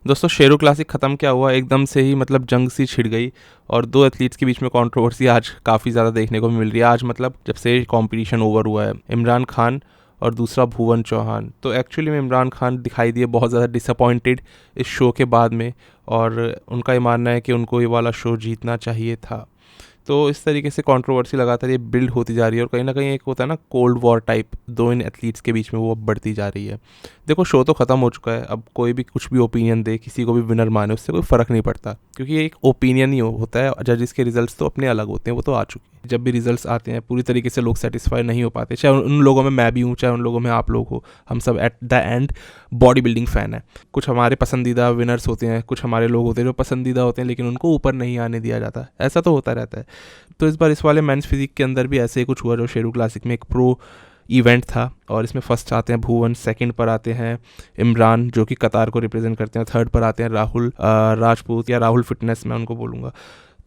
दोस्तों शेरू क्लासिक ख़त्म क्या हुआ, एकदम से ही मतलब जंग सी छिड़ गई और दो एथलीट्स के बीच में कंट्रोवर्सी आज काफ़ी ज़्यादा देखने को मिल रही है। आज मतलब जब से कंपटीशन ओवर हुआ है, इमरान खान और दूसरा भुवन चौहान, तो एक्चुअली में इमरान खान दिखाई दिए बहुत ज़्यादा डिसअपॉइंटेड इस शो के बाद में, और उनका ये मानना है कि उनको ये वाला शो जीतना चाहिए था। तो इस तरीके से कंट्रोवर्सी लगातार ये बिल्ड होती जा रही है और कहीं ना कहीं एक होता है ना कोल्ड वॉर टाइप दो इन एथलीट्स के बीच में, वो अब बढ़ती जा रही है। देखो शो तो ख़त्म हो चुका है, अब कोई भी कुछ भी ओपिनियन दे, किसी को भी विनर माने, उससे कोई फ़र्क नहीं पड़ता, क्योंकि ये एक ओपिनियन ही होता है। जजेस के रिजल्ट्स तो अपने अलग होते हैं, वो तो आ चुके हैं। जब भी रिजल्ट्स आते हैं पूरी तरीके से लोग सेटिस्फाई नहीं हो पाते, चाहे उन लोगों में मैं भी हूँ, चाहे उन लोगों में आप लोग हो, हम सब eight the end body building fan है। कुछ हमारे पसंदीदा विनर्स होते हैं, कुछ हमारे लोग होते हैं जो पसंदीदा होते हैं लेकिन उनको ऊपर नहीं आने दिया जाता, ऐसा तो होता रहता है। तो इस बार इस वाले मेंस फिजिक के अंदर भी ऐसे ही कुछ हुआ, जो शेरू क्लासिक में एक प्रो इवेंट था, और इसमें फर्स्ट आते हैं भुवन, सेकंड पर आते हैं इमरान जो कि कतार को रिप्रेजेंट करते हैं, थर्ड पर आते हैं राहुल राजपूत या राहुल फिटनेस मैं उनको बोलूँगा।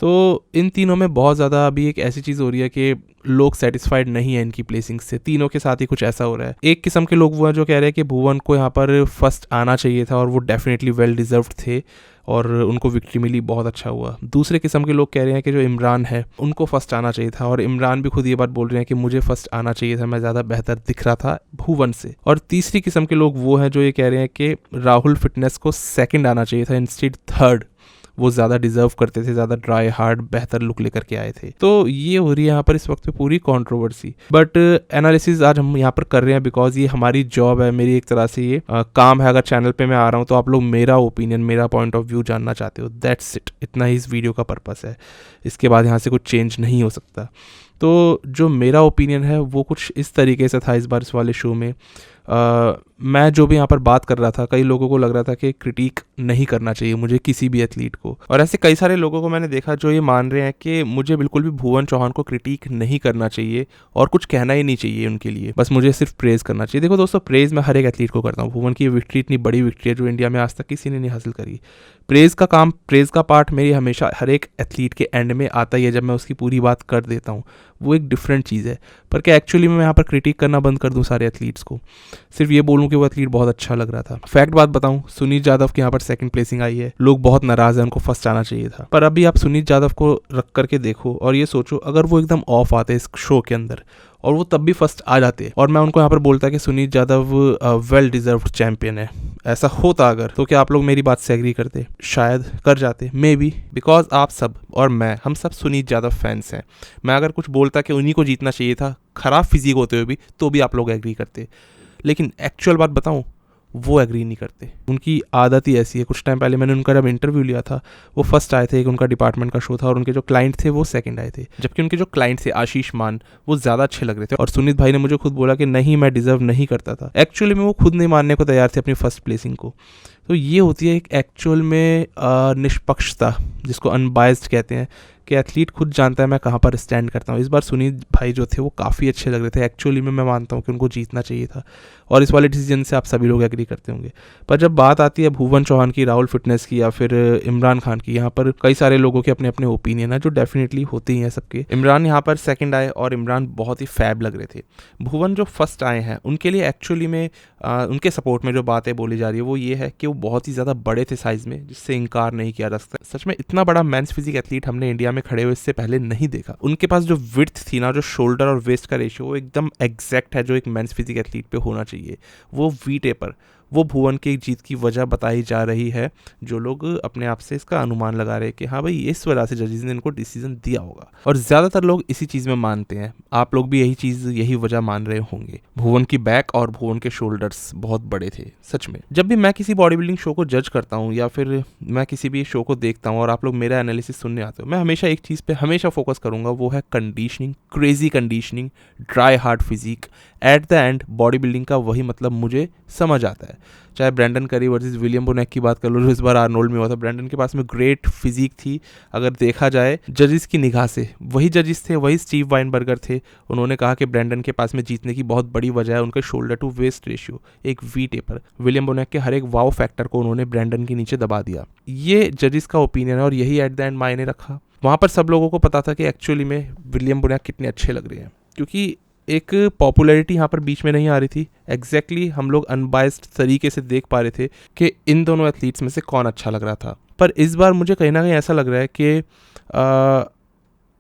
तो इन तीनों में बहुत ज़्यादा अभी एक ऐसी चीज़ हो रही है कि लोग सेटिस्फाइड नहीं है इनकी प्लेसिंग से। तीनों के साथ ही कुछ ऐसा हो रहा है। एक किस्म के लोग वो हैं जो कह रहे हैं कि भुवन को यहाँ पर फर्स्ट आना चाहिए था और वो डेफिनेटली वेल डिजर्व्ड थे और उनको विक्ट्री मिली, बहुत अच्छा हुआ। दूसरे किस्म के लोग कह रहे हैं कि जो इमरान है उनको फर्स्ट आना चाहिए था, और इमरान भी खुद ये बात बोल रहे हैं कि मुझे फर्स्ट आना चाहिए था, मैं ज़्यादा बेहतर दिख रहा था भुवन से। और तीसरी किस्म के लोग वो हैं जो ये कह रहे हैं कि राहुल फिटनेस को सेकंड आना चाहिए था इंस्टेड थर्ड, वो ज़्यादा डिजर्व करते थे, ज़्यादा ड्राई हार्ड बेहतर लुक लेकर के आए थे। तो ये हो रही है यहाँ पर इस वक्त पे पूरी कंट्रोवर्सी। बट एनालिसिस आज हम यहाँ पर कर रहे हैं बिकॉज ये हमारी जॉब है, मेरी एक तरह से ये काम है। अगर चैनल पे मैं आ रहा हूँ तो आप लोग मेरा ओपिनियन, मेरा पॉइंट ऑफ व्यू जानना चाहते हो, दैट्स इट। इतना ही इस वीडियो का पर्पस है, इसके बाद यहाँ से कुछ चेंज नहीं हो सकता। तो जो मेरा ओपिनियन है वो कुछ इस तरीके से था इस बार इस वाले शो में। मैं जो भी यहाँ पर बात कर रहा था, कई लोगों को लग रहा था कि क्रिटिक नहीं करना चाहिए मुझे किसी भी एथलीट को, और ऐसे कई सारे लोगों को मैंने देखा जो ये मान रहे हैं कि मुझे बिल्कुल भी भुवन चौहान को क्रिटिक नहीं करना चाहिए और कुछ कहना ही नहीं चाहिए उनके लिए, बस मुझे सिर्फ प्रेज़ करना चाहिए। देखो दोस्तों, प्रेज़ मैं हर एक एथलीट को करता हूँ। भुवन की विक्ट्री इतनी बड़ी विक्ट्री है जो इंडिया में आज तक किसी ने नहीं हासिल करी। प्रेज़ का काम, प्रेज़ का पार्ट मेरी हमेशा हर एक एथलीट के एंड में आता ही है, जब मैं उसकी पूरी बात कर देता हूँ, वो एक डिफरेंट चीज़ है। पर क्या एक्चुअली मैं यहाँ पर क्रिटिक करना बंद कर दूँ सारे एथलीट्स को, सिर्फ ये बोलूँ कि वो एथलीट बहुत अच्छा लग रहा था? फैक्ट बात बताऊँ, सुनीत यादव की यहाँ पर सेकंड प्लेसिंग आई है, लोग बहुत नाराज़ हैं, उनको फर्स्ट आना चाहिए था। पर अभी आप सुनीत यादव को रख करके देखो और ये सोचो अगर वो एकदम ऑफ आते इस शो के अंदर और वो तब भी फर्स्ट आ जाते और मैं उनको यहाँ पर बोलता कि Sunit Yadav well deserved champion है, ऐसा होता अगर, तो क्या आप लोग मेरी बात से एग्री करते? शायद कर जाते, मे बी, बिकॉज आप सब और मैं, हम सब सुनीत यादव फैंस हैं। मैं अगर कुछ बोलता कि उन्हीं को जीतना चाहिए था खराब फिजिक होते हुए भी, तो भी आप लोग एग्री करते। लेकिन एक्चुअल बात बताऊं, वो एग्री नहीं करते, उनकी आदत ही ऐसी है। कुछ टाइम पहले मैंने उनका जब इंटरव्यू लिया था, वो फर्स्ट आए थे, एक उनका डिपार्टमेंट का शो था, और उनके जो क्लाइंट थे वो सेकंड आए थे, जबकि उनके जो क्लाइंट थे आशीष मान, वो ज़्यादा अच्छे लग रहे थे। और सुनीत भाई ने मुझे खुद बोला कि नहीं, मैं डिजर्व नहीं करता था। एक्चुअली में वो खुद नहीं मानने को तैयार थे अपनी फर्स्ट प्लेसिंग को। तो ये होती है एक एक्चुअल में निष्पक्षता, जिसको अनबायस्ड कहते हैं, कि एथलीट खुद जानता है मैं कहाँ पर स्टैंड करता हूँ। इस बार सुनीत भाई जो थे वो काफ़ी अच्छे लग रहे थे। एक्चुअली में मैं मानता हूँ कि उनको जीतना चाहिए था, और इस वाले डिसीजन से आप सभी लोग एग्री करते होंगे। पर जब बात आती है भुवन चौहान की, राहुल फिटनेस की, या फिर इमरान खान की, यहाँ पर कई सारे लोगों के अपने अपने ओपिनियन है जो डेफिनेटली होते ही हैं सबके। इमरान यहाँ पर सेकंड आए और इमरान बहुत ही फैब लग रहे थे। भुवन जो फर्स्ट आए हैं उनके लिए एक्चुअली में उनके सपोर्ट में जो बातें बोली जा रही है वो ये है कि वो बहुत ही ज़्यादा बड़े थे साइज़ में, जिससे इनकार नहीं किया जा सकता। सच में इतना बड़ा मेंस फिजिक एथलीट हमने इंडिया में खड़े हुए इससे पहले नहीं देखा। उनके पास जो विड्थ थी ना, जो शोल्डर और वेस्ट का रेशियो, वो एकदम एग्जैक्ट है जो एक मेंस फिजिक एथलीट पे होना चाहिए। वो वी टेपर, वो भुवन की जीत की वजह बताई जा रही है। जो लोग अपने आप से इसका अनुमान लगा रहे हैं कि हाँ भाई इस वजह से जजेस ने इनको डिसीजन दिया होगा, और ज़्यादातर लोग इसी चीज़ में मानते हैं। आप लोग भी यही वजह मान रहे होंगे। भुवन की बैक और भुवन के शोल्डर्स बहुत बड़े थे सच में। जब भी मैं किसी बॉडी बिल्डिंग शो को जज करता हूँ या फिर मैं किसी भी शो को देखता हूँ और आप लोग मेरा एनालिसिस सुनने आते हो, मैं हमेशा एक चीज़ पे हमेशा फोकस करूँगा, वो है conditioning, crazy conditioning, dry hard physique. At the end body building का वही मतलब मुझे समझ आता है। चाहे ब्रैंडन करी वर्सेस विलियम बोनेक की बात कर लो जो इस बार आर्नोल्ड में हुआ था, ब्रैंडन के पास में ग्रेट फिजिक थी अगर देखा जाए जजेस की निगाह से। वही जजेस थे, वही स्टीव वाइनबर्गर थे, उन्होंने कहा कि ब्रैंडन के पास में जीतने की बहुत बड़ी वजह है उनके शोल्डर टू वेस्ट रेशियो, एक वी टेपर। विलियम बोनेक के हर एक वाव फैक्टर को उन्होंने ब्रैंडन के नीचे दबा दिया। ये जजेस का ओपिनियन है और यही एट द एंड मायने रखा। वहाँ पर सब लोगों को पता था कि एक्चुअली में विलियम बोनेक कितने अच्छे लग रहे हैं, क्योंकि एक पॉपुलैरिटी यहाँ पर बीच में नहीं आ रही थी। एग्जैक्टली हम लोग अनबायस्ड तरीके से देख पा रहे थे कि इन दोनों एथलीट्स में से कौन अच्छा लग रहा था। पर इस बार मुझे कहीं ना कहीं ऐसा लग रहा है कि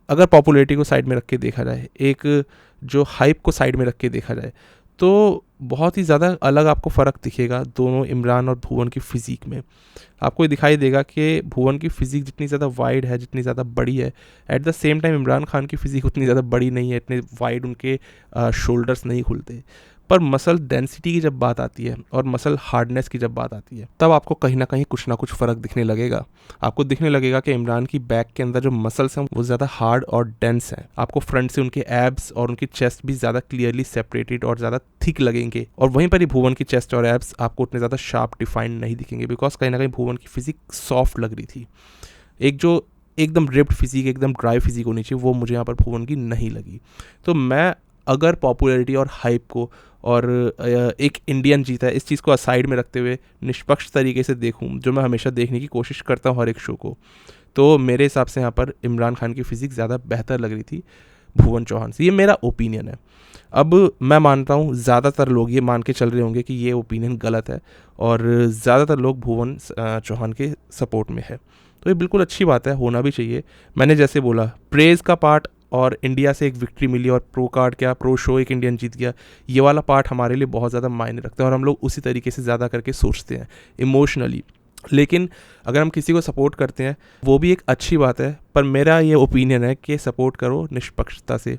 अगर पॉपुलैरिटी को साइड में रख के देखा जाए, एक जो हाइप को साइड में रख के देखा जाए, तो बहुत ही ज़्यादा अलग आपको फ़र्क दिखेगा दोनों इमरान और भुवन की फ़िज़ीक में। आपको ये दिखाई देगा कि भुवन की फ़िज़ीक जितनी ज़्यादा वाइड है, जितनी ज़्यादा बड़ी है, at the same time Imran Khan की फ़िज़ीक उतनी ज़्यादा बड़ी नहीं है, इतने वाइड उनके शोल्डर्स नहीं खुलते। पर मसल डेंसिटी की जब बात आती है और मसल हार्डनेस की जब बात आती है, तब आपको कहीं ना कुछ फ़र्क दिखने लगेगा। आपको दिखने लगेगा कि इमरान की बैक के अंदर जो मसल्स हैं वो ज़्यादा हार्ड और डेंस हैं। आपको फ्रंट से उनके एब्स और उनकी चेस्ट भी ज़्यादा क्लियरली सेपरेटेड और ज़्यादा थिक लगेंगे, और वहीं पर ही भुवन की चेस्ट और एब्स आपको उतने ज़्यादा शार्प डिफाइंड नहीं दिखेंगे, बिकॉज कहीं ना कहीं भुवन की फिजिक सॉफ्ट लग रही थी। एक जो एकदम रिप्ड फिजिक, एकदम ड्राई फिजिक होनी चाहिए, वो मुझे यहाँ पर भुवन की नहीं लगी। तो मैं अगर पॉपुलैरिटी और हाइप को और एक इंडियन जीता है इस चीज़ को असाइड में रखते हुए निष्पक्ष तरीके से देखूं, जो मैं हमेशा देखने की कोशिश करता हूं हर एक शो को, तो मेरे हिसाब से यहाँ पर इमरान खान की फिजिक्स ज़्यादा बेहतर लग रही थी भुवन चौहान से। ये मेरा ओपिनियन है। अब मैं मानता हूँ ज़्यादातर लोग ये मान के चल रहे होंगे कि ये ओपिनियन गलत है और ज़्यादातर लोग भुवन चौहान के सपोर्ट में है, तो ये बिल्कुल अच्छी बात है, होना भी चाहिए। मैंने जैसे बोला, प्रेज़ का पार्ट और इंडिया से एक विक्ट्री मिली और प्रो कार्ड क्या, प्रो शो एक इंडियन जीत गया, ये वाला पार्ट हमारे लिए बहुत ज़्यादा मायने रखता है और हम लोग उसी तरीके से ज़्यादा करके सोचते हैं इमोशनली। लेकिन अगर हम किसी को सपोर्ट करते हैं वो भी एक अच्छी बात है, पर मेरा ये ओपिनियन है कि सपोर्ट करो निष्पक्षता से,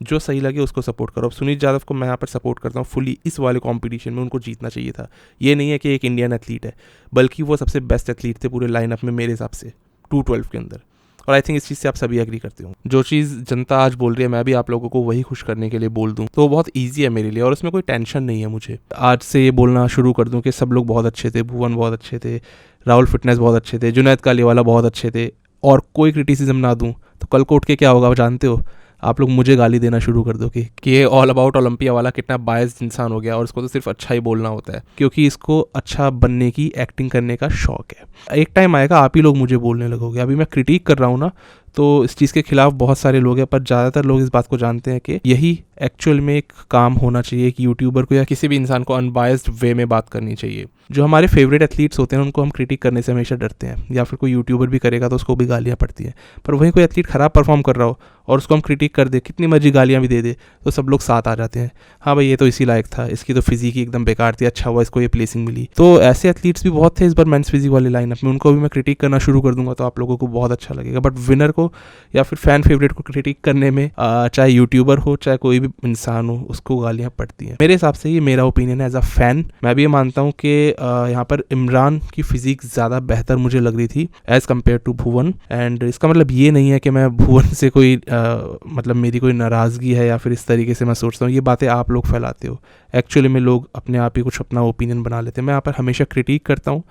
जो सही लगे उसको सपोर्ट करो। अब सुनील यादव को मैं यहाँ पर सपोर्ट करता हूँ फुली, इस वाले कंपटीशन में उनको जीतना चाहिए था। ये नहीं है कि एक इंडियन एथलीट है, बल्कि वो सबसे बेस्ट एथलीट थे पूरे लाइनअप में मेरे हिसाब से 212 के अंदर, और आई थिंक इस चीज़ से आप सभी एग्री करते हो। जो चीज़ जनता आज बोल रही है मैं भी आप लोगों को वही खुश करने के लिए बोल दूं, तो वो बहुत ईजी है मेरे लिए और उसमें कोई टेंशन नहीं है। मुझे आज से ये बोलना शुरू कर दूं कि सब लोग बहुत अच्छे थे, भुवन बहुत अच्छे थे, राहुल फिटनेस बहुत अच्छे थे, जुनैद कालीवाला बहुत अच्छे थे, और कोई क्रिटिसिज्म ना दूं, तो कल को उठ के क्या होगा जानते हो? आप लोग मुझे गाली देना शुरू कर दो कि ये ऑल अबाउट ओलंपिया वाला कितना बायस्ड इंसान हो गया और इसको तो सिर्फ अच्छा ही बोलना होता है, क्योंकि इसको अच्छा बनने की, एक्टिंग करने का शौक है। एक टाइम आएगा आप ही लोग मुझे बोलने लगोगे। अभी मैं क्रिटिक कर रहा हूँ ना, तो इस चीज़ के खिलाफ बहुत सारे लोग हैं, पर ज़्यादातर लोग इस बात को जानते हैं कि यही एक्चुअल में एक काम होना चाहिए कि यूट्यूबर को या किसी भी इंसान को अनबायस्ड वे में बात करनी चाहिए। जो हमारे फेवरेट एथलीट्स होते हैं उनको हम क्रिटिक करने से हमेशा डरते हैं, या फिर कोई यूट्यूबर भी करेगा तो उसको भी गालियाँ पड़ती हैं। पर वहीं कोई एथलीट ख़राब परफॉर्म कर रहा हो और उसको हम क्रिटिक कर दे, कितनी मर्जी गालियाँ भी दे दे, तो सब लोग साथ आ जाते हैं, हाँ भाई ये तो इसी लायक था, इसकी तो फिजिक ही एकदम बेकार थी, अच्छा हुआ इसको ये प्लेसिंग मिली। तो ऐसे एथलीट्स भी बहुत थे इस बार मेंस फिजिक वाले लाइनअप में, उनको भी मैं क्रिटिक करना शुरू कर दूंगा तो आप लोगों को बहुत अच्छा लगेगा। बट विनर को या फिर फैन फेवरेट को क्रिटिक करने में चाहे यूट्यूबर हो चाहे कोई भी इंसान हो, उसको गालियाँ पड़ती हैं। मेरे हिसाब से ये मेरा ओपिनियन है एज अ फैन। मैं भी ये मानता हूँ कि यहाँ पर इमरान की फिजिक ज़्यादा बेहतर मुझे लग रही थी as compare to Bhuvan. And इसका मतलब ये नहीं है कि मैं भुवन से कोई मतलब मेरी कोई नाराज़गी है या फिर इस तरीके से मैं सोचता हूँ, ये बातें आप लोग फैलाते हो। एक्चुअली में लोग अपने आप ही कुछ अपना ओपिनियन बना लेते हैं। मैं यहाँ पर हमेशा क्रिटिक करता हूँ,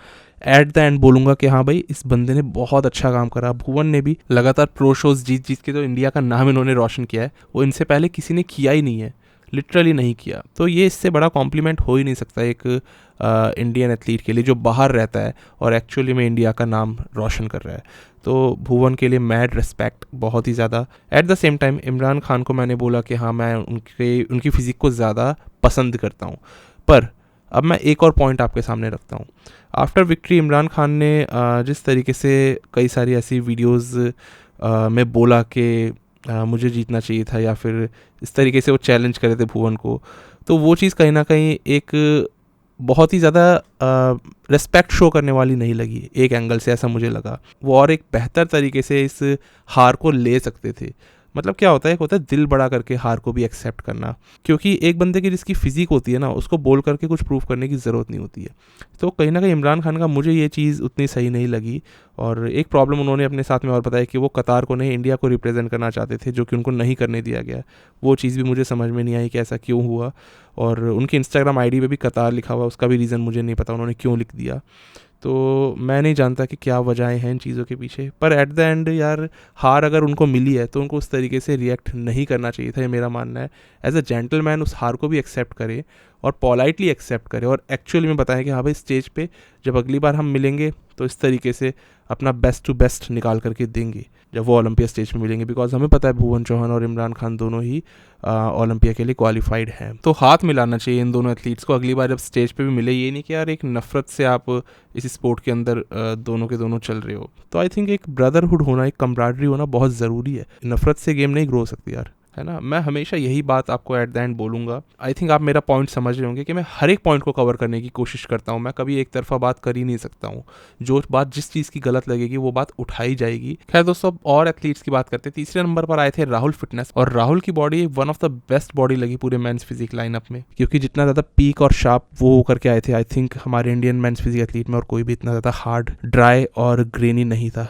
एट द एंड बोलूँगा कि हाँ भाई इस बंदे ने बहुत अच्छा काम करा। भुवन ने भी लगातार प्रो शोज़ जीत के तो इंडिया का नाम इन्होंने रोशन किया है, वो इनसे पहले किसी ने किया ही नहीं है, लिटरली नहीं किया। तो ये इससे बड़ा कॉम्प्लीमेंट हो ही नहीं सकता एक इंडियन एथलीट के लिए जो बाहर रहता है और एक्चुअली में इंडिया का नाम रोशन कर रहा है। तो भुवन के लिए मैड रिस्पेक्ट बहुत ही ज़्यादा। At the same time Imran Khan को मैंने बोला कि हाँ मैं उनकी फ़िज़िक को ज़्यादा पसंद करता हूँ, पर अब मैं एक और पॉइंट आपके सामने रखता हूँ। आफ्टर विक्ट्री इमरान खान ने जिस तरीके से कई सारी ऐसी वीडियोस में बोला कि मुझे जीतना चाहिए था, या फिर इस तरीके से वो चैलेंज करे थे भुवन को, तो वो चीज़ कहीं ना कहीं एक बहुत ही ज़्यादा रिस्पेक्ट शो करने वाली नहीं लगी। एक एंगल से ऐसा मुझे लगा, वो और एक बेहतर तरीके से इस हार को ले सकते थे। मतलब क्या होता है, एक होता है दिल बड़ा करके हार को भी एक्सेप्ट करना, क्योंकि एक बंदे की जिसकी फिजिक होती है ना, उसको बोल करके कुछ प्रूव करने की ज़रूरत नहीं होती है। तो कहीं ना कहीं इमरान खान का मुझे ये चीज़ उतनी सही नहीं लगी। और एक प्रॉब्लम उन्होंने अपने साथ में और बताया कि वो कतार को नहीं इंडिया को रिप्रेजेंट करना चाहते थे, जो कि उनको नहीं करने दिया गया। वो चीज़ भी मुझे समझ में नहीं आई कि ऐसा क्यों हुआ। और उनकी इंस्टाग्राम आईडी पे भी कतार लिखा हुआ, उसका भी रीज़न मुझे नहीं पता उन्होंने क्यों लिख दिया। तो मैं नहीं जानता कि क्या वजहें हैं इन चीज़ों के पीछे, पर एट द एंड यार हार अगर उनको मिली है तो उनको उस तरीके से रिएक्ट नहीं करना चाहिए था, ये मेरा मानना है। एज अ जेंटलमैन उस हार को भी एक्सेप्ट करे और पोलाइटली एक्सेप्ट करे और एक्चुअली में बताएं कि हाँ भाई स्टेज पे जब अगली बार हम मिलेंगे तो इस तरीके से अपना बेस्ट टू बेस्ट निकाल करके देंगे जब वो ओलंपिया स्टेज पे मिलेंगे। बिकॉज हमें पता है भुवन चौहान और इमरान खान दोनों ही ओलंपिया के लिए क्वालिफाइड हैं। तो हाथ मिलाना चाहिए इन दोनों एथलीट्स को अगली बार जब स्टेज पे भी मिले। ये नहीं कि यार एक नफरत से आप इस स्पोर्ट के अंदर दोनों के दोनों चल रहे हो। तो आई थिंक एक ब्रदरहुड होना, एक कम्राडरी होना बहुत ज़रूरी है। नफरत से गेम नहीं ग्रो हो सकती यार, है ना। मैं हमेशा यही बात आपको एट द एंड बोलूँगा। आई थिंक आप मेरा पॉइंट समझ रहे होंगे कि मैं हर एक पॉइंट को कवर करने की कोशिश करता हूँ। मैं कभी एक तरफा बात कर ही नहीं सकता हूँ। जो बात जिस चीज़ की गलत लगेगी वो बात उठाई जाएगी। खैर दोस्तों, अब और एथलीट्स की बात करते हैं। तीसरे नंबर पर आए थे राहुल फिटनेस, और राहुल की body one of the best body लगी पूरे मेंस फिजिक लाइनअप में, क्योंकि जितना ज़्यादा पीक और शार्प वो होकर के आए थे, आई थिंक हमारे इंडियन मेंस फिजिक एथलीट में और कोई भी इतना ज़्यादा हार्ड, ड्राई और ग्रेनी नहीं था।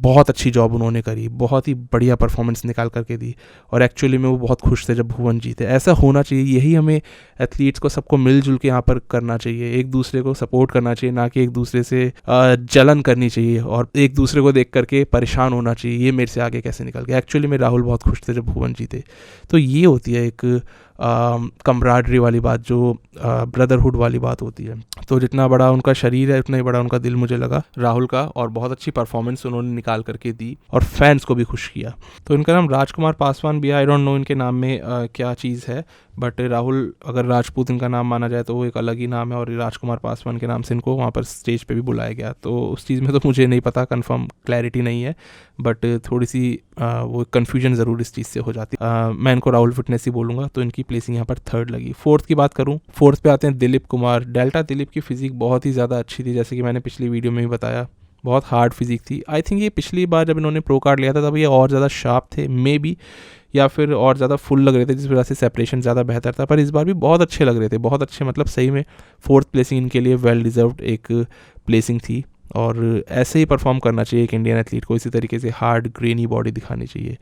बहुत अच्छी जॉब उन्होंने करी, बहुत ही बढ़िया परफॉर्मेंस निकाल करके दी, और एक्चुअली में वो बहुत खुश थे जब भुवन जीते। ऐसा होना चाहिए, यही हमें एथलीट्स को सबको मिलजुल के यहाँ पर करना चाहिए। एक दूसरे को सपोर्ट करना चाहिए, ना कि एक दूसरे से जलन करनी चाहिए और एक दूसरे को देख करके परेशान होना चाहिए ये मेरे से आगे कैसे निकल गया। एक्चुअली में राहुल बहुत खुश थे जब भुवन जीते। तो ये होती है एक कम्राडरी वाली बात, जो ब्रदरहुड वाली बात होती है। तो जितना बड़ा उनका शरीर है उतना ही बड़ा उनका दिल मुझे लगा राहुल का, और बहुत अच्छी परफॉर्मेंस उन्होंने निकाल करके दी और फैंस को भी खुश किया। तो इनका नाम राजकुमार पासवान भी है। आई डोंट नो इनके नाम में क्या चीज़ है, बट राहुल अगर राजपूत इनका नाम माना जाए तो वो एक अलग ही नाम है, और राजकुमार पासवान के नाम से इनको वहाँ पर स्टेज पे भी बुलाया गया। तो उस चीज़ में तो मुझे नहीं पता, कंफर्म क्लैरिटी नहीं है, बट थोड़ी सी वो कन्फ्यूजन ज़रूर इस चीज़ से हो जाती है। मैं इनको राहुल फिटनेस ही बोलूँगा। तो इनकी प्लेसिंग यहाँ पर थर्ड लगी। फोर्थ की बात करूँ, फोर्थ पे आते हैं दिलीप कुमार। डेल्टा दिलीप की फिजिक बहुत ही ज़्यादा अच्छी थी, जैसे कि मैंने पिछली वीडियो में भी बताया, बहुत हार्ड फिजिक थी। आई थिंक ये पिछली बार जब इन्होंने प्रो कार्ड लिया था तब ये और ज़्यादा शार्प थे मे बी, या फिर और ज़्यादा फुल लग रहे थे, जिस वजह से सेपरेशन ज़्यादा बेहतर था। पर इस बार भी बहुत अच्छे लग रहे थे, बहुत अच्छे, मतलब सही में फोर्थ प्लेसिंग इनके लिए वेल डिजर्व्ड एक प्लेसिंग थी। और ऐसे ही परफॉर्म करना चाहिए एक इंडियन एथलीट को, इसी तरीके से हार्ड ग्रेनी बॉडी दिखानी चाहिए।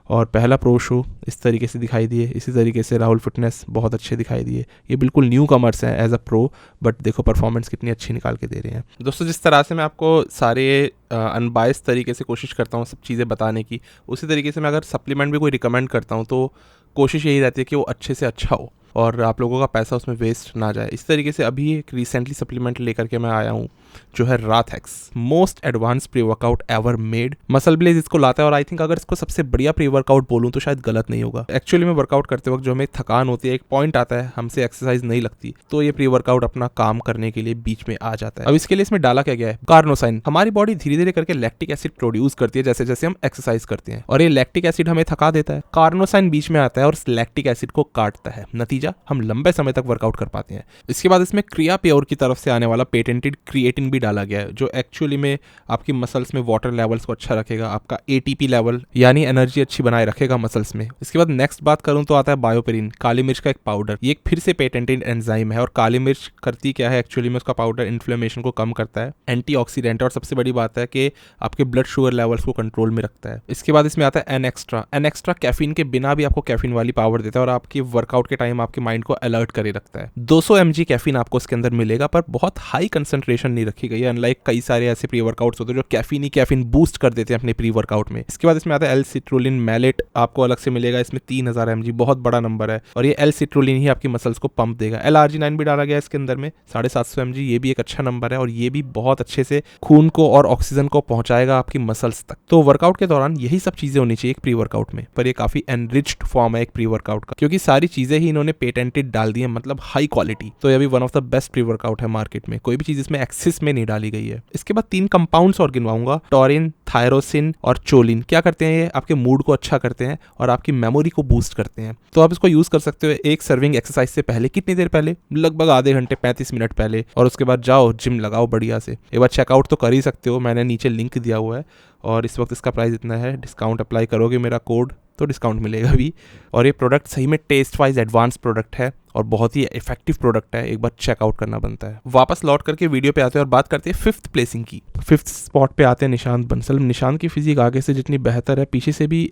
और पहला प्रो शो इस तरीके से दिखाई दिए, इसी तरीके से राहुल फिटनेस बहुत अच्छे दिखाई दिए। ये बिल्कुल न्यू कमर्स हैं एज अ प्रो, बट देखो परफॉर्मेंस कितनी अच्छी निकाल के दे रहे हैं। दोस्तों, जिस तरह से मैं आपको सारे अनबायस्ड तरीके से कोशिश करता हूँ सब चीज़ें बताने की, उसी तरीके से मैं अगर सप्लीमेंट भी कोई रिकमेंड करता हूँ तो कोशिश यही रहती है कि वो अच्छे से अच्छा हो और आप लोगों का पैसा उसमें वेस्ट ना जाए। इस तरीके से अभी एक रिसेंटली सप्लीमेंट लेकर के मैं आया हूँ जो है राथेक्स, most advance pre workout ever made. MuscleBlaze इसको लाता है, और आई थिंक अगर इसको सबसे बढ़िया प्री वर्कआउट बोलूँ तो शायद गलत नहीं होगा। एक्चुअली में वर्कआउट करते वक्त जो हमें थकान होती है, एक पॉइंट आता है हमसे एक्सरसाइज नहीं लगती, तो ये प्री वर्कआउट अपना काम करने के लिए बीच में आ जाता है। अब इसके लिए इसमें डाला क्या गया है, कार्नोसाइन। हमारी बॉडी धीरे धीरे करके लैक्टिक एसिड प्रोड्यूस करती है जैसे जैसे हम एक्सरसाइज करते हैं, और ये लैक्टिक एसिड हमें थका देता है। कार्नोसाइन बीच में आता है और लैक्टिक एसिड को काटता है, नतीजा हम लंबे समय तक वर्कआउट कर पाते हैं। इसके बाद इसमें क्रिया प्योर की तरफ से आने वाला पेटेंटेड क्रिएटिन भी डाला गया है, जो एक्चुअली में आपकी मसल्स में वाटर लेवल्स को अच्छा रखेगा, आपका एटीपी लेवल यानी एनर्जी अच्छी बनाए रखेगा मसल्स में। इसके बाद नेक्स्ट बात करूं तो आता है बायोपेरिन, काली मिर्च का एक पाउडर। ये एक फिर से पेटेंटेड एंजाइम है, और काली मिर्च करती क्या है एक्चुअली में, उसका पाउडर इन्फ्लेमेशन को कम करता है, एंटीऑक्सीडेंट है, और सबसे बड़ी बात है कि आपके ब्लड शुगर लेवल्स को कंट्रोल में रखता है। इसके बाद इसमें आता है एन एक्स्ट्रा कैफीन के बिना भी आपको कैफीन वाली पावर देता है, और आपकी वर्कआउट के टाइम आपके माइंड को अलर्ट करे रखता है। 200 mg कैफीन आपको इसके अंदर मिलेगा, पर बहुत हाई कंसंट्रेशन नहीं रखी गई है, अनलाइक कई सारे ऐसे प्री वर्कआउट्स होते हैं जो कैफीन बूस्ट कर देते हैं अपने प्री वर्कआउट में। इसके बाद इसमें आता है एल सिट्रोलिन मैलेट, आपको अलग से मिलेगा, इसमें 3000 mg, बहुत बड़ा नंबर है, और ये एल सिट्रोलिन ही आपकी मसल्स को पंप देगा। LRG9 भी डाला गया इसके अंदर में 750 mg, ये भी एक अच्छा नंबर है, और ये भी बहुत अच्छे से खून को और ऑक्सीजन को पहुंचाएगा आपकी मसल्स तक। तो वर्कआउट के दौरान यही सब चीजें होनी चाहिए एक प्री वर्कआउट में, पर ये काफी एनरिच्ड फॉर्म है एक प्री वर्कआउट का, क्योंकि सारी चीजें ही इन्होंने पेटेंटेड डाल दी है, मतलब हाई क्वालिटी। तो ये भी one of the best pre workout है मार्केट में, कोई भी चीज इसमें एक्सेस में नहीं डाली गई है। इसके बाद 3 कंपाउंड्स और गिनवाऊंगा, टॉरिन, थायरोसिन और चोलिन। क्या करते हैं ये, आपके मूड को अच्छा करते हैं और आपकी मेमोरी को बूस्ट करते हैं। तो आप इसको यूज कर सकते हो एक सर्विंग एक्सरसाइज से पहले। कितनी देर पहले, लगभग आधे घंटे 35 मिनट पहले, और उसके बाद जाओ जिम लगाओ बढ़िया से। एक बार चेकआउट तो कर ही सकते हो, मैंने नीचे लिंक दिया हुआ है, और इस वक्त इसका प्राइस इतना है। डिस्काउंट अप्लाई करोगे मेरा कोड तो डिस्काउंट मिलेगा भी। और ये प्रोडक्ट सही में टेस्ट वाइज एडवांस प्रोडक्ट है और बहुत ही इफेक्टिव प्रोडक्ट है, एक बार चेकआउट करना बनता है। वापस लौट करके वीडियो पे आते हैं और बात करते हैं 5th प्लेसिंग की। 5th स्पॉट पे आते हैं निशांत बंसल। निशांत की फिजिक आगे से जितनी बेहतर है, पीछे से भी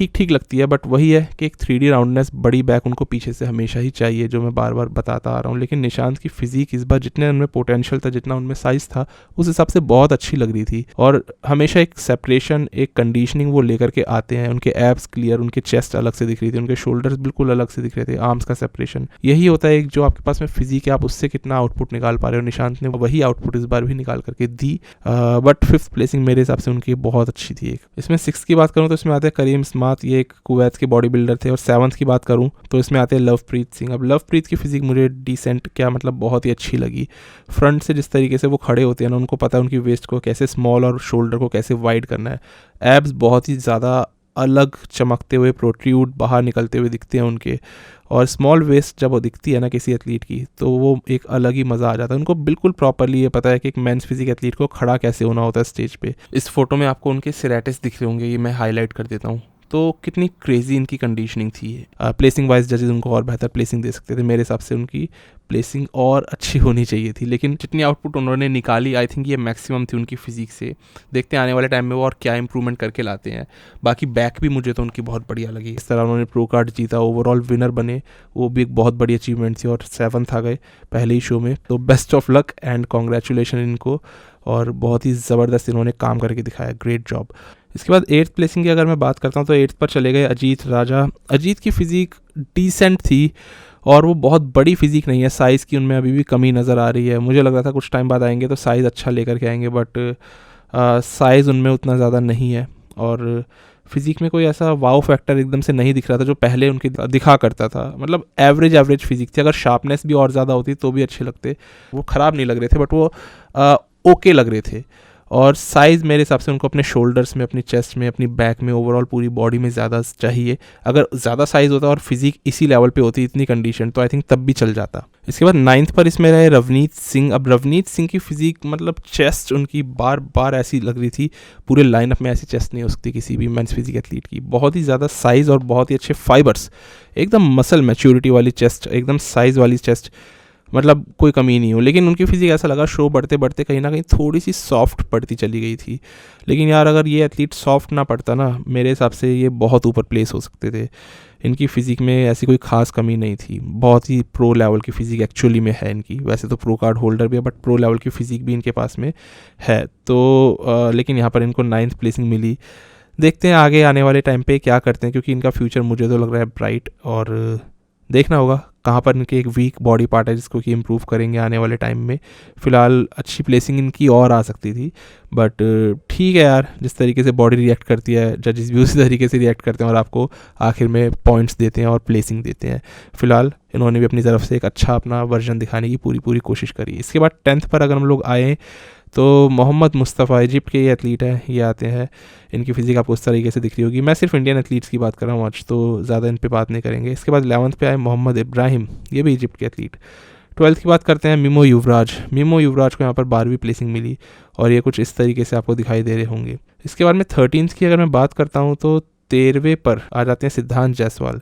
ठीक ठीक लगती है, बट वही है कि एक 3D राउंडनेस, बड़ी बैक उनको पीछे से हमेशा ही चाहिए, जो मैं बार बार बताता आ रहा हूँ। लेकिन निशांत की फिजिक इस बार जितने उनमें पोटेंशियल था, जितना उनमें साइज था, उस हिसाब से बहुत अच्छी लग रही थी। और हमेशा एक सेपरेशन, एक कंडीशनिंग वो लेकर के आते हैं। उनके एब्स क्लियर, उनके चेस्ट अलग से दिख रही थी, उनके शोल्डर्स बिल्कुल अलग से दिख रहे थे, आर्म्स का सेपरेशन। यही होता है जो आपके पास में फिजिक है, आप उससे कितना आउटपुट निकाल पा रहे हो। निशांत ने वही आउटपुट इस बार भी निकाल करके दी। बट 5th प्लेसिंग मेरे हिसाब से उनकी बहुत अच्छी थी। इसमें 6th की बात करूँ तो इसमें आते हैं करीम स्मार्ट, ये एक कुवैत के बॉडी बिल्डर थे। और 7th की बात करूँ तो इसमें आते हैं लवप्रीत सिंह। अब लवप्रीत की फिजिक मुझे डिसेंट, क्या मतलब बहुत ही अच्छी लगी। फ्रंट से जिस तरीके से वो खड़े होते हैं ना, उनको पता है उनकी वेस्ट को कैसे स्मॉल और शोल्डर को कैसे वाइड करना है। एब्स बहुत ही ज़्यादा अलग चमकते हुए, प्रोट्रूड बाहर निकलते हुए दिखते हैं उनके। और स्मॉल वेस्ट जब वो दिखती है ना किसी एथलीट की, तो वो एक अलग ही मज़ा आ जाता है। उनको बिल्कुल प्रॉपरली ये पता है कि एक मेंस फिजिक एथलीट को खड़ा कैसे होना होता है स्टेज पे। इस फोटो में आपको उनके सिरेटिस दिख रहे होंगे, ये मैं हाईलाइट कर देता हूँ। तो कितनी क्रेजी इनकी कंडीशनिंग थी। प्लेसिंग वाइज जजेस उनको और बेहतर प्लेसिंग दे सकते थे। मेरे हिसाब से उनकी प्लेसिंग और अच्छी होनी चाहिए थी, लेकिन जितनी आउटपुट उन्होंने निकाली, आई थिंक ये मैक्सिमम थी उनकी फिजिक से। देखते हैं आने वाले टाइम में वो और क्या इंप्रूवमेंट करके लाते हैं। बाकी बैक भी मुझे तो उनकी बहुत बढ़िया लगी। इस तरह उन्होंने प्रो कार्ड जीता, ओवरऑल विनर बने, वो भी एक बहुत बड़ी अचीवमेंट थी। और 7th आ गए पहले ही शो में, तो best of luck and congratulation इनको। और बहुत ही ज़बरदस्त इन्होंने काम करके दिखाया, ग्रेट जॉब। इसके बाद 8th प्लेसिंग की अगर मैं बात करता हूँ तो 8th पर चले गए अजीत राजा। अजीत की फिजिक डिसेंट थी, और वो बहुत बड़ी फिजिक नहीं है, साइज़ की उनमें अभी भी कमी नज़र आ रही है। मुझे लग रहा था कुछ टाइम बाद आएंगे तो साइज़ अच्छा लेकर के आएंगे, बट साइज़ उनमें उतना ज़्यादा नहीं है। और फिजिक में कोई ऐसा वाव फैक्टर एकदम से नहीं दिख रहा था जो पहले उनकी दिखा करता था। मतलब एवरेज फिजिक थी। अगर शार्पनेस भी और ज़्यादा होती तो भी अच्छे लगते। वो ख़राब नहीं लग रहे थे, बट वो ओके लग रहे थे। और साइज़ मेरे हिसाब से उनको अपने शोल्डर्स में, अपनी चेस्ट में, अपनी बैक में, ओवरऑल पूरी बॉडी में ज़्यादा चाहिए। अगर ज़्यादा साइज़ होता और फिजिक इसी लेवल पे होती, इतनी कंडीशन, तो आई थिंक तब भी चल जाता। इसके बाद 9th पर इसमें रहे रवनीत सिंह। अब रवनीत सिंह की फिजिक, मतलब चेस्ट उनकी बार बार ऐसी लग रही थी, पूरे लाइनअप में ऐसी चेस्ट नहीं हो सकती किसी भी मेंस फिजिक एथलीट की। बहुत ही ज़्यादा साइज़ और बहुत ही अच्छे फाइबर्स, एकदम मसल मैच्योरिटी वाली चेस्ट, एकदम साइज़ वाली चेस्ट, मतलब कोई कमी नहीं हो। लेकिन उनकी फिजिक ऐसा लगा शो बढ़ते बढ़ते कहीं ना कहीं थोड़ी सी सॉफ्ट पड़ती चली गई थी। लेकिन यार अगर ये एथलीट सॉफ्ट ना पड़ता ना, मेरे हिसाब से ये बहुत ऊपर प्लेस हो सकते थे। इनकी फ़िज़िक में ऐसी कोई ख़ास कमी नहीं थी। बहुत ही प्रो लेवल की फ़िज़िक एक्चुअली में है इनकी। वैसे तो प्रो कार्ड होल्डर भी है, बट प्रो लेवल की फ़िज़िक भी इनके पास में है। तो लेकिन यहाँ पर इनको 9th प्लेसिंग मिली। देखते हैं आगे आने वाले टाइम पे क्या करते हैं, क्योंकि इनका फ्यूचर मुझे तो लग रहा है ब्राइट। और देखना होगा कहाँ पर इनके एक वीक बॉडी पार्ट है जिसको कि इम्प्रूव करेंगे आने वाले टाइम में। फ़िलहाल अच्छी प्लेसिंग इनकी और आ सकती थी, बट ठीक है यार, जिस तरीके से बॉडी रिएक्ट करती है, जजेस भी उसी तरीके से रिएक्ट करते हैं और आपको आखिर में पॉइंट्स देते हैं और प्लेसिंग देते हैं। फ़िलहाल इन्होंने भी अपनी तरफ से एक अच्छा अपना वर्जन दिखाने की पूरी कोशिश करी। इसके बाद 10th पर अगर हम लोग आएँ तो मोहम्मद मुस्तफ़ा, इजिप्ट के ये एथलीट हैं, ये आते हैं। इनकी फिजिक आपको उस तरीके से दिख रही होगी। मैं सिर्फ इंडियन एथलीट्स की बात कर रहा हूँ आज, तो ज़्यादा इन पे बात नहीं करेंगे। इसके बाद 11th पे आए मोहम्मद इब्राहिम, ये भी इजिप्ट के एथलीट। 12th की बात करते हैं मिमो युवराज। मिमो युवराज को यहाँ पर 12वीं प्लेसिंग मिली, और ये कुछ इस तरीके से आपको दिखाई दे रहे होंगे। इसके बाद में 13th की अगर मैं बात करता हूँ तो 13वें पर आ जाते हैं सिद्धांत जायसवाल।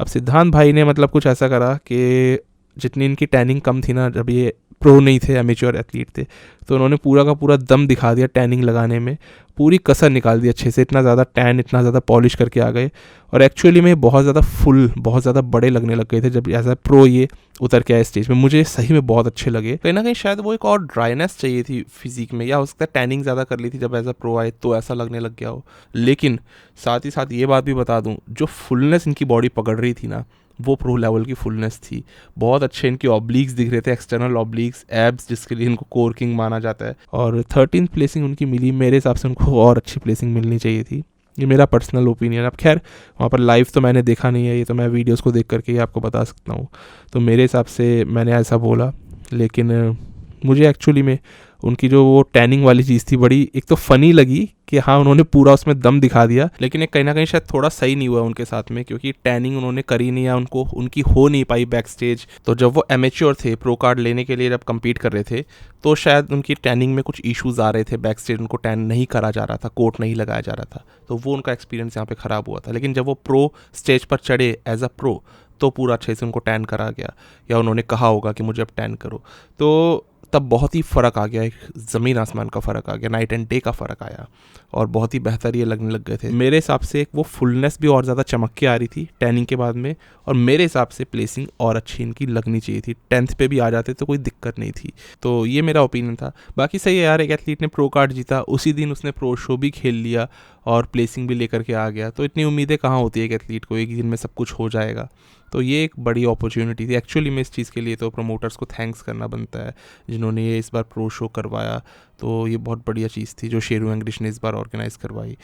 अब सिद्धांत भाई ने मतलब कुछ ऐसा करा कि जितनी इनकी टैनिंग कम थी ना, जब ये प्रो नहीं थे, एमेच्योर एथलीट थे, तो उन्होंने पूरा का पूरा दम दिखा दिया टैनिंग लगाने में, पूरी कसर निकाल दी अच्छे से। इतना ज़्यादा टैन, इतना ज़्यादा पॉलिश करके आ गए, और एक्चुअली में बहुत ज़्यादा फुल, बहुत ज़्यादा बड़े लगने लग गए थे जब एज अ प्रो ये उतर के आए स्टेज में। मुझे सही में बहुत अच्छे लगे। कहीं ना कहीं शायद वो एक और ड्राइनेस चाहिए थी फिजिक में, या हो सकता है टैनिंग ज़्यादा कर ली थी जब एज अ प्रो आए तो ऐसा लगने लग गया हो। लेकिन साथ ही साथ ये बात भी बता दूँ, जो फुलनेस इनकी बॉडी पकड़ रही थी ना, वो प्रो लेवल की फुलनेस थी। बहुत अच्छे इनके ऑब्लिक्स दिख रहे थे, एक्सटर्नल ऑब्लिक्स, एब्स जिसके लिए इनको कोर किंग माना जाता है। और 13th प्लेसिंग उनकी मिली। मेरे हिसाब से उनको और अच्छी प्लेसिंग मिलनी चाहिए थी, ये मेरा पर्सनल ओपिनियन। अब खैर वहाँ पर लाइव तो मैंने देखा नहीं है, ये तो मैं वीडियोस को देख करके ही आपको बता सकता हूँ। तो मेरे हिसाब से मैंने ऐसा बोला, लेकिन मुझे एक्चुअली में उनकी जो वो टैनिंग वाली चीज़ थी बड़ी एक तो फ़नी लगी कि हाँ उन्होंने पूरा उसमें दम दिखा दिया, लेकिन एक कहीं ना कहीं शायद थोड़ा सही नहीं हुआ उनके साथ में, क्योंकि टैनिंग उन्होंने करी नहीं, या उनको उनकी हो नहीं पाई बैक स्टेज। तो जब वो एमेच्योर थे, प्रो कार्ड लेने के लिए जब कम्पीट कर रहे थे, तो शायद उनकी टैनिंग में कुछ इशूज़ आ रहे थे, बैक स्टेज उनको टैन नहीं करा जा रहा था, कोट नहीं लगाया जा रहा था, तो वो उनका एक्सपीरियंस यहाँ पर ख़राब हुआ था। लेकिन जब वो प्रो स्टेज पर चढ़े एज अ प्रो, तो पूरा अच्छे से उनको टैन करा गया, या उन्होंने कहा होगा कि मुझे अब टैन करो। तो तब बहुत ही फ़र्क आ गया, एक ज़मीन आसमान का फ़र्क आ गया, नाइट एंड डे का फ़र्क आया और बहुत ही बेहतर ये लगने लग गए थे। मेरे हिसाब से एक वो फुलनेस भी और ज़्यादा चमक के आ रही थी टैनिंग के बाद में, और मेरे हिसाब से प्लेसिंग और अच्छी इनकी लगनी चाहिए थी। 10th पे भी आ जाते तो कोई दिक्कत नहीं थी। तो ये मेरा ओपिनियन था। बाकी सही है यार, एक एथलीट ने प्रो कार्ड जीता, उसी दिन उसने प्रो शो भी खेल लिया और प्लेसिंग भी लेकर के आ गया। तो इतनी उम्मीदें कहाँ होती है एक एथलीट को, एक ही दिन में सब कुछ हो जाएगा। तो ये एक बड़ी अपॉर्चुनिटी थी एक्चुअली में। इस चीज़ के लिए तो प्रमोटर्स को थैंक्स करना बनता है जिन्होंने ये इस बार प्रो शो करवाया। तो ये बहुत बढ़िया चीज़ थी जो शेरू एंग्रिश ने इस बार ऑर्गेनाइज़ करवाई।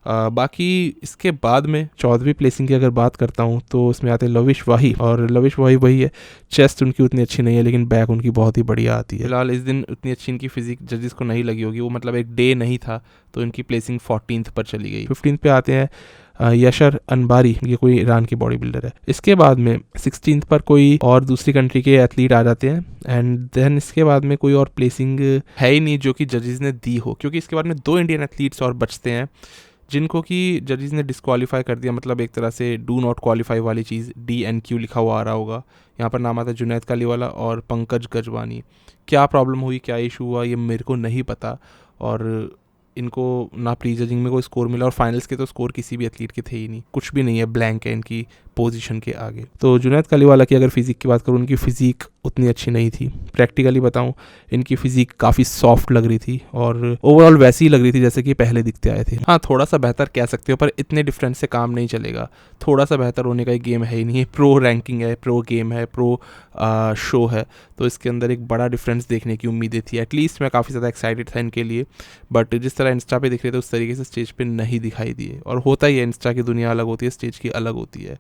बाकी इसके बाद में 14वीं प्लेसिंग की अगर बात करता हूँ तो उसमें आते हैं लविश वाही, और लविश वाही वही है, चेस्ट उनकी उतनी अच्छी नहीं है लेकिन बैक उनकी बहुत ही बढ़िया आती है। फिलहाल इस दिन उतनी अच्छी इनकी फिजिक जजेस को नहीं लगी होगी, वो मतलब एक डे नहीं था तो इनकी प्लेसिंग 14th पर चली गई। 15th पे आते हैं यशर अनबारी, ये कोई ईरान की बॉडी बिल्डर है। इसके बाद में 16th पर कोई और दूसरी कंट्री के एथलीट आ जाते हैं, एंड देन इसके बाद में कोई और प्लेसिंग है ही नहीं जो कि जजेस ने दी हो, क्योंकि इसके बाद में 2 इंडियन एथलीट्स और बचते हैं जिनको कि जजेस ने डिस्क्वालीफाई कर दिया। मतलब एक तरह से डू नॉट क्वालिफाई वाली चीज़, DNQ लिखा हुआ आ रहा होगा यहाँ पर। नाम आता है जुनैद कालीवाला और पंकज गजवानी। क्या प्रॉब्लम हुई, क्या इशू हुआ, ये मेरे को नहीं पता, और इनको ना प्री जजिंग में कोई स्कोर मिला, और फाइनल्स के तो स्कोर किसी भी एथलीट के थे ही नहीं, कुछ भी नहीं है, ब्लैंक है इनकी पोजीशन के आगे। तो जुनैद कालीवाला की अगर फिजिक की बात करूँ, उनकी फिजिक उतनी अच्छी नहीं थी। प्रैक्टिकली बताऊँ, इनकी फिजिक काफ़ी सॉफ्ट लग रही थी और ओवरऑल वैसी ही लग रही थी जैसे कि पहले दिखते आए थे। हाँ, थोड़ा सा बेहतर कह सकते हो, पर इतने डिफरेंस से काम नहीं चलेगा। थोड़ा सा बेहतर होने का एक गेम है ही नहीं है। प्रो रैंकिंग है, प्रो गेम है, प्रो शो है, तो इसके अंदर एक बड़ा डिफरेंस देखने की उम्मीदें थी। एटलीस्ट मैं काफ़ी ज़्यादा एक्साइटेड था इनके लिए, बट जिस तरह इंस्टा पे दिख रहे थे उस तरीके से स्टेज पे नहीं दिखाई दिए। और होता ही है, इंस्टा की दुनिया अलग होती है, स्टेज की अलग होती है।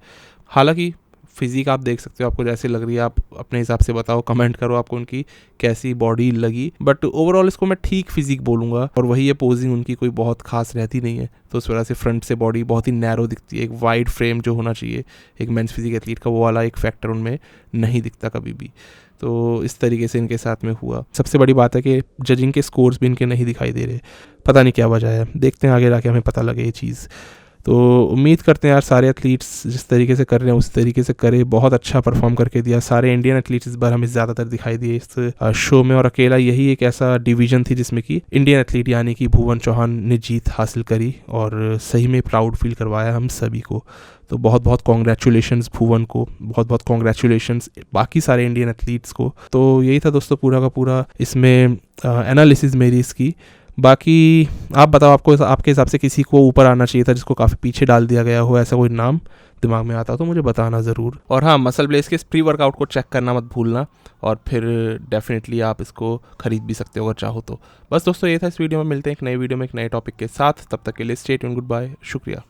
हालांकि फिजिक आप देख सकते हो, आपको जैसे लग रही है आप अपने हिसाब से बताओ, कमेंट करो आपको उनकी कैसी बॉडी लगी। बट ओवरऑल इसको मैं ठीक फिजिक बोलूँगा। और वही है, पोजिंग उनकी कोई बहुत खास रहती नहीं है, तो उस वजह से फ्रंट से बॉडी बहुत ही नैरो दिखती है। एक वाइड फ्रेम जो होना चाहिए एक मेंस फिजिक एथलीट का, वो वाला एक फैक्टर उनमें नहीं दिखता कभी भी। तो इस तरीके से इनके साथ में हुआ। सबसे बड़ी बात है कि जजिंग के स्कोर्स भी इनके नहीं दिखाई दे रहे, पता नहीं क्या वजह है। देखते हैं आगे जाके हमें पता लगे ये चीज़। तो उम्मीद करते हैं यार सारे एथलीट्स जिस तरीके से कर रहे हैं उस तरीके से करे। बहुत अच्छा परफॉर्म करके दिया सारे इंडियन एथलीट्स इस बार हमें ज़्यादातर दिखाई दिए इस शो में, और अकेला यही एक ऐसा डिवीजन थी जिसमें कि इंडियन एथलीट यानी कि भुवन चौहान ने जीत हासिल करी, और सही में प्राउड फील करवाया हम सभी को। तो बहुत बहुत कॉन्ग्रेचुलेशंस भुवन को, बहुत बहुत कॉन्ग्रेचुलेशंस बाकी सारे इंडियन एथलीट्स को। तो यही था दोस्तों पूरा का पूरा इसमें एनालिसिस मेरी इसकी। बाकी आप बताओ, आपको आपके हिसाब से किसी को ऊपर आना चाहिए था जिसको काफ़ी पीछे डाल दिया गया हो, ऐसा कोई नाम दिमाग में आता तो मुझे बताना ज़रूर। और हाँ, मसल ब्लेस के इस प्री वर्कआउट को चेक करना मत भूलना, और फिर डेफिनेटली आप इसको खरीद भी सकते हो अगर चाहो तो। बस दोस्तों ये था इस वीडियो में, मिलते हैं एक नई वीडियो में एक नए टॉपिक के साथ। तब तक के लिए स्टे ट्यून्ड, गुड बाय, शुक्रिया।